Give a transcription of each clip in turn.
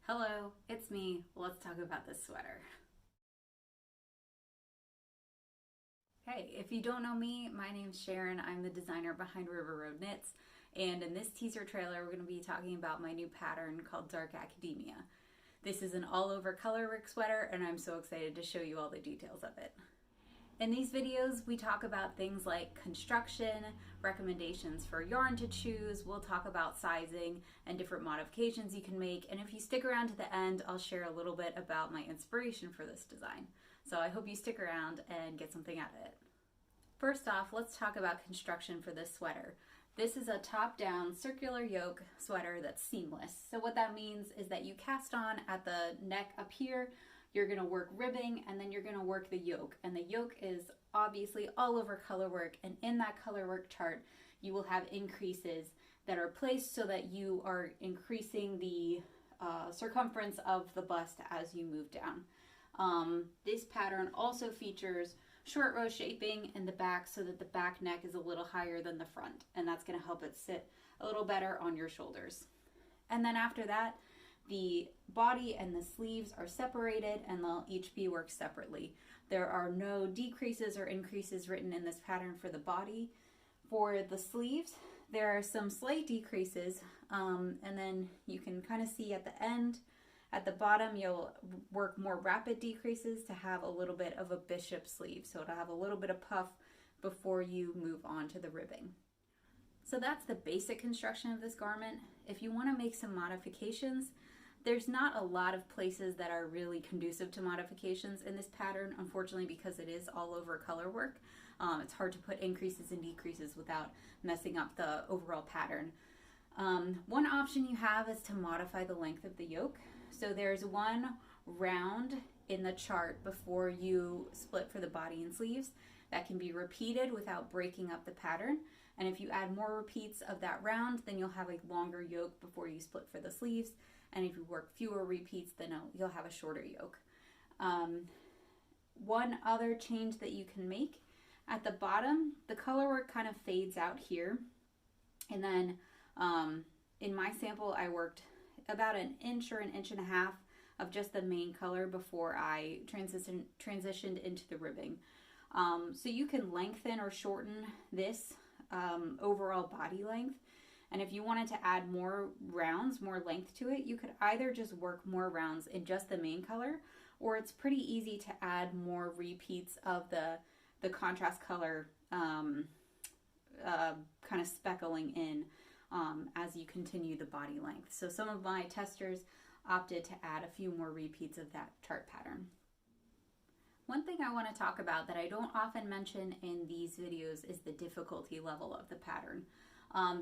Hello, it's me. Let's talk about this sweater. Hey, if you don't know me, my name's Sharon. I'm the designer behind River Road Knits, and in this teaser trailer, we're going to be talking about my new pattern called Dark Academia. This is an all-over colorwork sweater, and I'm so excited to show you all the details of it. In these videos, we talk about things like construction, recommendations for yarn to choose, we'll talk about sizing and different modifications you can make, and if you stick around to the end, I'll share a little bit about my inspiration for this design. So I hope you stick around and get something out of it. First off, let's talk about construction for this sweater. This is a top-down circular yoke sweater that's seamless. So what that means is that you cast on at the neck up here, you're going to work ribbing, and then you're going to work the yoke. And the yoke is obviously all over colorwork, and in that colorwork chart, you will have increases that are placed so that you are increasing the circumference of the bust as you move down. This pattern also features short row shaping in the back so that the back neck is a little higher than the front, and that's going to help it sit a little better on your shoulders. And then after that, the body and the sleeves are separated and they'll each be worked separately. There are no decreases or increases written in this pattern for the body. For the sleeves, there are some slight decreases, and then you can kind of see at the end, at the bottom, you'll work more rapid decreases to have a little bit of a bishop sleeve. So it'll have a little bit of puff before you move on to the ribbing. So that's the basic construction of this garment. If you want to make some modifications, there's not a lot of places that are really conducive to modifications in this pattern, unfortunately, because it is all over color work. It's hard to put increases and decreases without messing up the overall pattern. One option you have is to modify the length of the yoke. So there's one round in the chart before you split for the body and sleeves that can be repeated without breaking up the pattern. And if you add more repeats of that round, then you'll have a longer yoke before you split for the sleeves. And if you work fewer repeats, then you'll have a shorter yoke. One other change that you can make, at the bottom, the color work kind of fades out here. And then in my sample, I worked about an inch or an inch and a half of just the main color before I transitioned into the ribbing. So you can lengthen or shorten this overall body length. And if you wanted to add more rounds, more length to it, you could either just work more rounds in just the main color, or it's pretty easy to add more repeats of the contrast color kind of speckling in as you continue the body length. So some of my testers opted to add a few more repeats of that chart pattern. One thing I want to talk about that I don't often mention in these videos is the difficulty level of the pattern.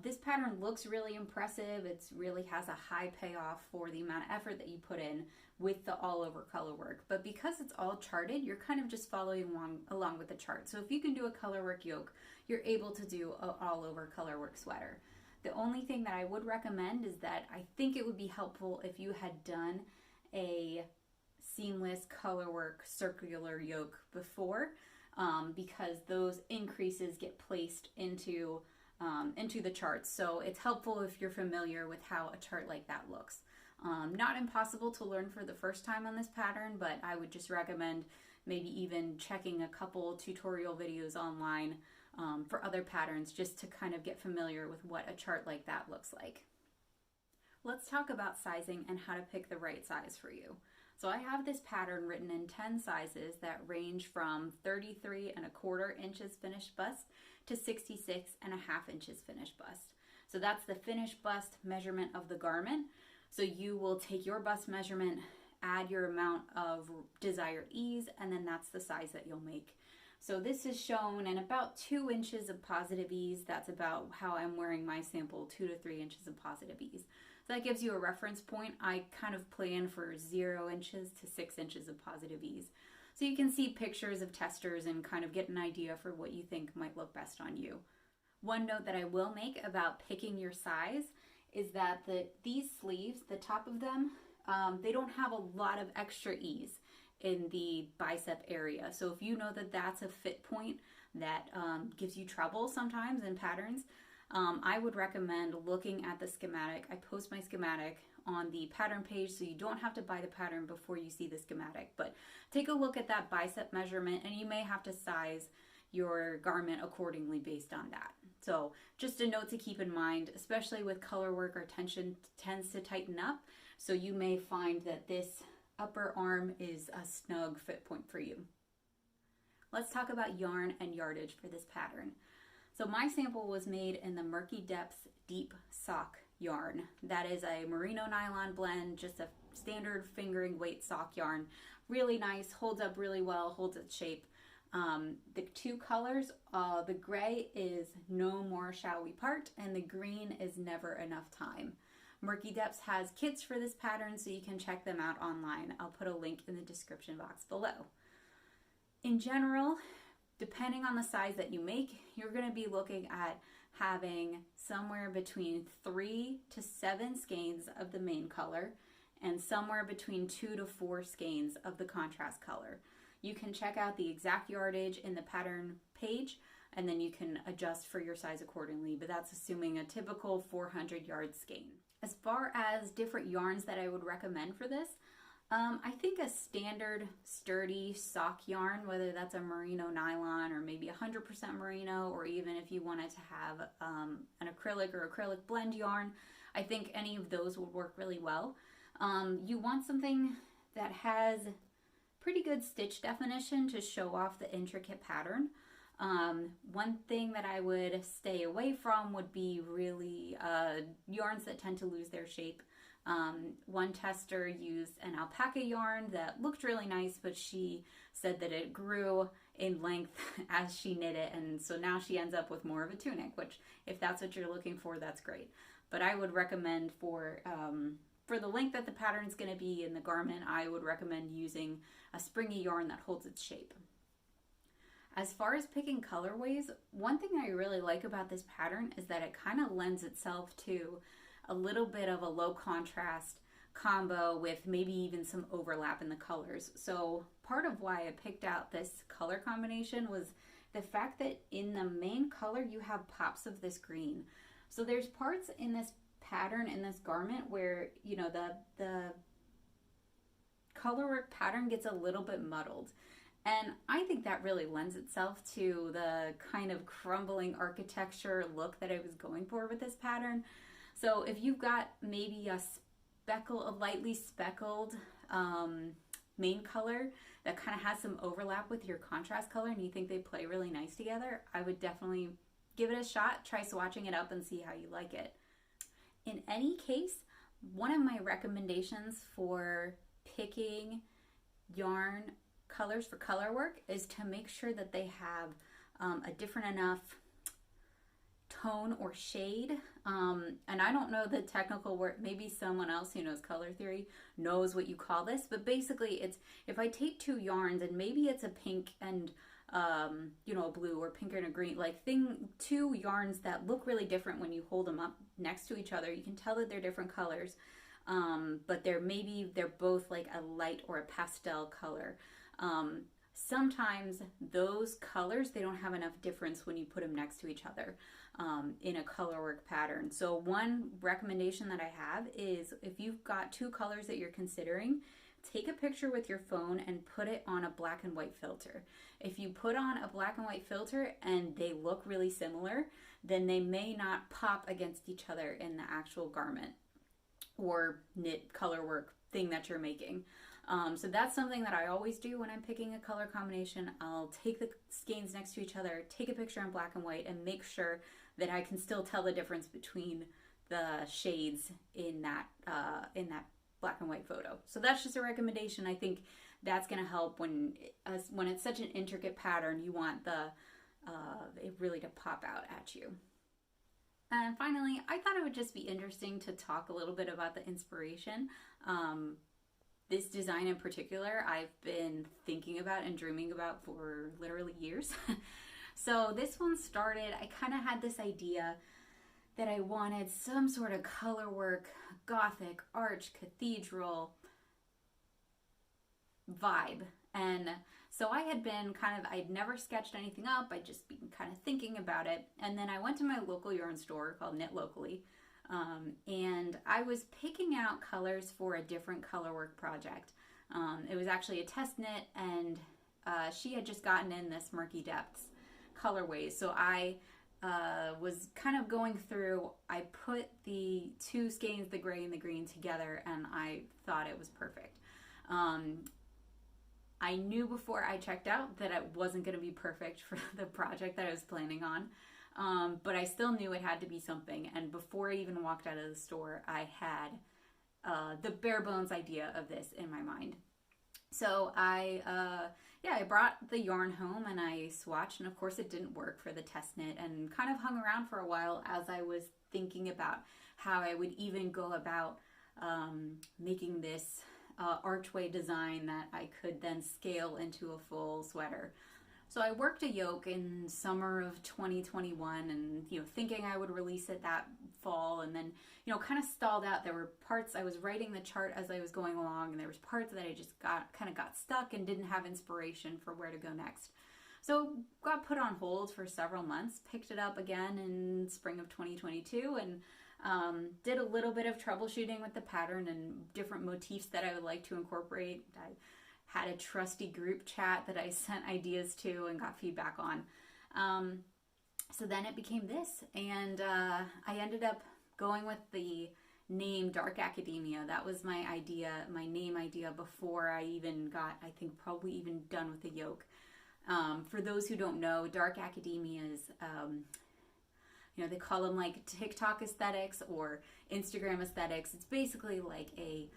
This pattern looks really impressive. It really has a high payoff for the amount of effort that you put in with the all over color work. But because it's all charted, you're kind of just following along with the chart. So if you can do a color work yoke, you're able to do an all over color work sweater. The only thing that I would recommend is that I think it would be helpful if you had done a seamless colorwork circular yoke before, because those increases get placed into the charts. So it's helpful if you're familiar with how a chart like that looks. Not impossible to learn for the first time on this pattern, but I would just recommend maybe even checking a couple tutorial videos online for other patterns just to kind of get familiar with what a chart like that looks like. Let's talk about sizing and how to pick the right size for you. So I have this pattern written in 10 sizes that range from 33¼ inches finished bust to 66½ inches finished bust. So that's the finished bust measurement of the garment. So you will take your bust measurement, add your amount of desired ease, and then that's the size that you'll make. So this is shown in about 2 inches of positive ease. That's about how I'm wearing my sample, 2 to 3 inches of positive ease. So that gives you a reference point. I kind of plan for 0 inches to 6 inches of positive ease. So you can see pictures of testers and kind of get an idea for what you think might look best on you. One note that I will make about picking your size is that these sleeves, the top of them, they don't have a lot of extra ease in the bicep area. So if you know that that's a fit point that gives you trouble sometimes in patterns, I would recommend looking at the schematic. I post my schematic on the pattern page, so you don't have to buy the pattern before you see the schematic. But take a look at that bicep measurement, and you may have to size your garment accordingly based on that. So just a note to keep in mind, especially with color work, our tension tends to tighten up. So you may find that this upper arm is a snug fit point for you. Let's talk about yarn and yardage for this pattern. So my sample was made in the Murky Depths Deep Sock yarn. That is a merino nylon blend, just a standard fingering weight sock yarn. Really nice, holds up really well, holds its shape. The two colors, the gray is No More Shall We Part, and the green is Never Enough Time. Murky Depths has kits for this pattern, so you can check them out online. I'll put a link in the description box below. In general, depending on the size that you make, you're going to be looking at having somewhere between 3 to 7 skeins of the main color and somewhere between 2 to 4 skeins of the contrast color. You can check out the exact yardage in the pattern page, and then you can adjust for your size accordingly, but that's assuming a typical 400 yard skein. As far as different yarns that I would recommend for this, I think a standard sturdy sock yarn, whether that's a merino nylon or maybe 100% merino, or even if you wanted to have an acrylic or acrylic blend yarn, I think any of those would work really well. You want something that has pretty good stitch definition to show off the intricate pattern. One thing that I would stay away from would be really yarns that tend to lose their shape. One tester used an alpaca yarn that looked really nice, but she said that it grew in length as she knit it, and so now she ends up with more of a tunic, which if that's what you're looking for, that's great. But I would recommend for the length that the pattern is going to be in the garment, I would recommend using a springy yarn that holds its shape. As far as picking colorways, one thing I really like about this pattern is that it kind of lends itself to a little bit of a low contrast combo with maybe even some overlap in the colors. So part of why I picked out this color combination was the fact that in the main color you have pops of this green. So there's parts in this pattern, in this garment, where, you know, the colorwork pattern gets a little bit muddled. And I think that really lends itself to the kind of crumbling architecture look that I was going for with this pattern. So if you've got maybe a lightly speckled main color that kind of has some overlap with your contrast color and you think they play really nice together, I would definitely give it a shot, try swatching it up and see how you like it. In any case, one of my recommendations for picking yarn colors for color work is to make sure that they have a different enough tone or shade. And I don't know the technical word, maybe someone else who knows color theory knows what you call this, but basically it's, if I take two yarns and maybe it's a pink and you know, a blue or pink and a green, like two yarns that look really different when you hold them up next to each other. You can tell that they're different colors, but they're both like a light or a pastel color. Sometimes those colors, they don't have enough difference when you put them next to each other in a colorwork pattern. So one recommendation that I have is, if you've got two colors that you're considering, take a picture with your phone and put it on a black and white filter. If you put on a black and white filter and they look really similar, then they may not pop against each other in the actual garment or knit colorwork thing that you're making. So that's something that I always do when I'm picking a color combination. I'll take the skeins next to each other, take a picture in black and white, and make sure that I can still tell the difference between the shades in that black and white photo. So that's just a recommendation. I think that's going to help when it's such an intricate pattern. You want it really to pop out at you. And finally, I thought it would just be interesting to talk a little bit about the inspiration. This design in particular, I've been thinking about and dreaming about for literally years. So this one started, I kind of had this idea that I wanted some sort of colorwork, gothic, arch, cathedral vibe. And so I had been I'd never sketched anything up. I'd just been kind of thinking about it. And then I went to my local yarn store called Knit Locally. And I was picking out colors for a different Colorwork project. It was actually a test knit, and she had just gotten in this Murky Depths colorways. So I was kind of going through, I put the two skeins, the gray and the green, together, and I thought it was perfect. I knew before I checked out that it wasn't going to be perfect for the project that I was planning on, but I still knew it had to be something. And before I even walked out of the store, I had the bare bones idea of this in my mind. So I brought the yarn home and I swatched, and of course it didn't work for the test knit, and kind of hung around for a while as I was thinking about how I would even go about making this archway design that I could then scale into a full sweater. So I worked a yoke in summer of 2021, and thinking I would release it that fall, and then kind of stalled out. There were parts, I was writing the chart as I was going along, and there was parts that I just got stuck and didn't have inspiration for where to go next. So got put on hold for several months, picked it up again in spring of 2022, and did a little bit of troubleshooting with the pattern and different motifs that I would like to incorporate. I had a trusty group chat that I sent ideas to and got feedback on. So then it became this, and I ended up going with the name Dark Academia. That was my idea, my name idea, before I even got, I think, probably even done with the yoke. For those who don't know, Dark Academia is they call them like TikTok aesthetics or Instagram aesthetics. It's basically like a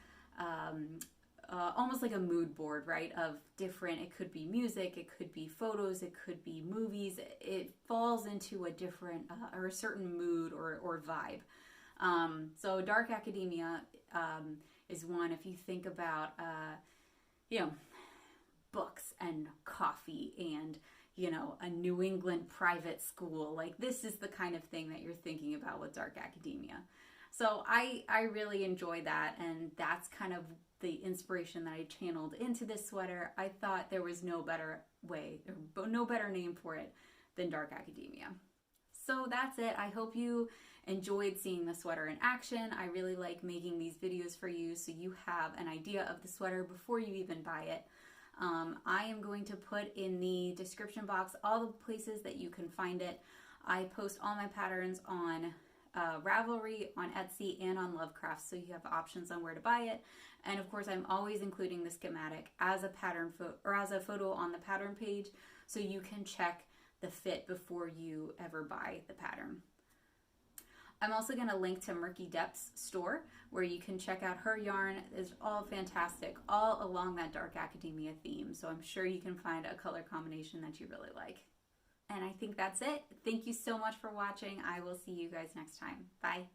almost like a mood board, right? Of different, it could be music, it could be photos, it could be movies. It falls into a different or a certain mood or vibe. So Dark Academia is one, if you think about books and coffee and a New England private school. Like, this is the kind of thing that you're thinking about with Dark Academia. So I really enjoy that, and that's kind of the inspiration that I channeled into this sweater. I thought there was no better way, or no better name for it than Dark Academia. So that's it. I hope you enjoyed seeing the sweater in action. I really like making these videos for you so you have an idea of the sweater before you even buy it. I am going to put in the description box all the places that you can find it. I post all my patterns on Ravelry, on Etsy, and on Lovecrafts, so you have options on where to buy it. And of course, I'm always including the schematic as a pattern or as a photo on the pattern page, so you can check the fit before you ever buy the pattern. I'm also going to link to Murky Depths store, where you can check out her yarn. It's all fantastic, all along that Dark Academia theme. So I'm sure you can find a color combination that you really like. And I think that's it. Thank you so much for watching. I will see you guys next time. Bye.